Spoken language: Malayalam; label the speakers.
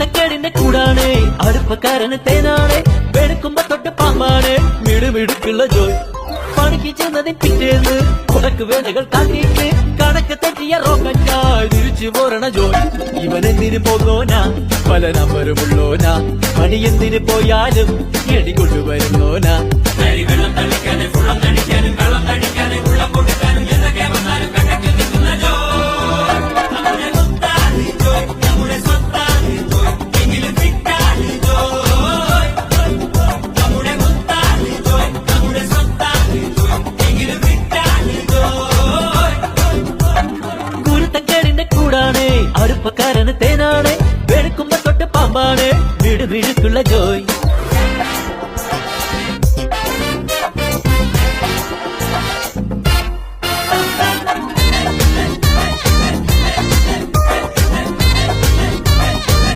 Speaker 1: ചിട്ടക്കേടിന്റെ കൂടാണ് അടുപ്പക്കാരന് തേനാണ് വെളുക്കുമ്പോ തൊട്ട് പാമ്പാണ് മിടുമിടുക്കുള്ള ജോയ് പണിക്ക് ചെന്നതിൽ പിറ്റേന്ന് ഉടക്ക് വേലകൾ കാട്ടിയിട്ട് കണക്ക് തെറ്റിയ റോക്കറ്റായി തിരിച്ചു പോരണ ജോയ് ഇവനെന്തിന് പോകോനാ പല നമ്പരുമുള്ളോനാ പണി എന്തിന് പോയാലും എടി കൊണ്ടുവരുന്നോനാ വെള്ളം തളിക്കാനും വെള്ളം തടിക്കാനും വെള്ളം തടിക്കാനും